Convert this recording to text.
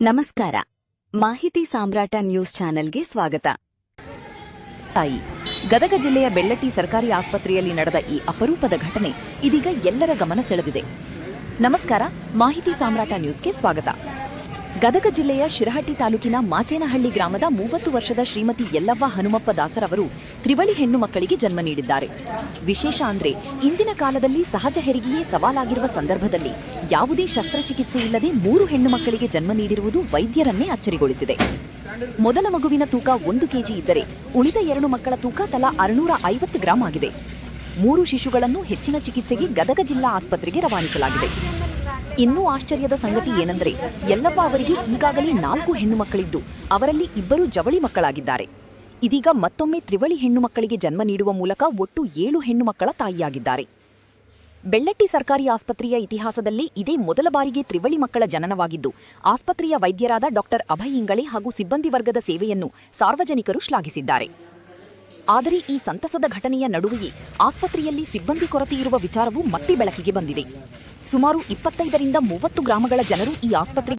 ನಮಸ್ಕಾರ. ಮಾಹಿತಿ ಸಾಮ್ರಾಟ ನ್ಯೂಸ್ ಚಾನೆಲ್ಗೆ ಸ್ವಾಗತ. ಗದಗ ಜಿಲ್ಲೆಯ ಬೆಳ್ಳಟ್ಟಿ ಸರ್ಕಾರಿ ಆಸ್ಪತ್ರೆಯಲ್ಲಿ ನಡೆದ ಈ ಅಪರೂಪದ ಘಟನೆ ಇದೀಗ ಎಲ್ಲರ ಗಮನ ಸೆಳೆದಿದೆ. ನಮಸ್ಕಾರ, ಮಾಹಿತಿ ಸಾಮ್ರಾಟ ನ್ಯೂಸ್ಗೆ ಸ್ವಾಗತ. ಗದಗ ಜಿಲ್ಲೆಯ ಶಿರಹಟ್ಟಿ ತಾಲೂಕಿನ ಮಾಚೇನಹಳ್ಳಿ ಗ್ರಾಮದ 30 ವರ್ಷದ ಶ್ರೀಮತಿ ಯಲ್ಲವ್ವ ಹನುಮಪ್ಪ ದಾಸರವರು ತ್ರಿವಳಿ ಹೆಣ್ಣು ಮಕ್ಕಳಿಗೆ ಜನ್ಮ ನೀಡಿದ್ದಾರೆ. ವಿಶೇಷ ಅಂದ್ರೆ ಇಂದಿನ ಕಾಲದಲ್ಲಿ ಸಹಜ ಹೆರಿಗೆಯೇ ಸವಾಲಾಗಿರುವ ಸಂದರ್ಭದಲ್ಲಿ ಯಾವುದೇ ಶಸ್ತ್ರಚಿಕಿತ್ಸೆ ಇಲ್ಲದೆ 3 ಹೆಣ್ಣು ಮಕ್ಕಳಿಗೆ ಜನ್ಮ ನೀಡಿರುವುದು ವೈದ್ಯರನ್ನೇ ಅಚ್ಚರಿಗೊಳಿಸಿದೆ. ಮೊದಲ ಮಗುವಿನ ತೂಕ 1 ಕೆಜಿ ಇದ್ದರೆ ಉಳಿದ 2 ಮಕ್ಕಳ ತೂಕ ತಲಾ 650 ಗ್ರಾಂ ಆಗಿದೆ. 3 ಶಿಶುಗಳನ್ನು ಹೆಚ್ಚಿನ ಚಿಕಿತ್ಸೆಗೆ ಗದಗ ಜಿಲ್ಲಾ ಆಸ್ಪತ್ರೆಗೆ ರವಾನಿಸಲಾಗಿದೆ. ಇನ್ನೂ ಆಶ್ಚರ್ಯದ ಸಂಗತಿ ಏನೆಂದರೆ ಯಲ್ಲವ್ವ ಅವರಿಗೆ ಈಗಾಗಲೇ 4 ಹೆಣ್ಣು ಮಕ್ಕಳಿದ್ದು ಅವರಲ್ಲಿ 2 ಜವಳಿ ಮಕ್ಕಳಾಗಿದ್ದಾರೆ. ಇದೀಗ ಮತ್ತೊಮ್ಮೆ ತ್ರಿವಳಿ ಹೆಣ್ಣು ಮಕ್ಕಳಿಗೆ ಜನ್ಮ ನೀಡುವ ಮೂಲಕ ಒಟ್ಟು 7 ಹೆಣ್ಣು ಮಕ್ಕಳ ತಾಯಿಯಾಗಿದ್ದಾರೆ. ಬೆಳ್ಳಟ್ಟಿ ಸರ್ಕಾರಿ ಆಸ್ಪತ್ರೆಯ ಇತಿಹಾಸದಲ್ಲಿ ಇದೇ ಮೊದಲ ಬಾರಿಗೆ ತ್ರಿವಳಿ ಮಕ್ಕಳ ಜನನವಾಗಿದ್ದು ಆಸ್ಪತ್ರೆಯ ವೈದ್ಯರಾದ ಡಾಕ್ಟರ್ ಅಭಯ್ ಇಂಗಳೆ ಹಾಗೂ ಸಿಬ್ಬಂದಿ ವರ್ಗದ ಸೇವೆಯನ್ನು ಸಾರ್ವಜನಿಕರು ಶ್ಲಾಘಿಸಿದ್ದಾರೆ. ಆದರೆ ಈ ಸಂತಸದ ಘಟನೆಯ ನಡುವೆಯೇ ಆಸ್ಪತ್ರೆಯಲ್ಲಿ ಸಿಬ್ಬಂದಿ ಕೊರತೆ ಇರುವ ವಿಚಾರವು ಮತ್ತೆ ಬೆಳಕಿಗೆ ಬಂದಿದೆ. ಸುಮಾರು 25 ರಿಂದ 30 ಗ್ರಾಮಗಳ ಜನರು ಈ ಆಸ್ಪತ್ರೆಗೆ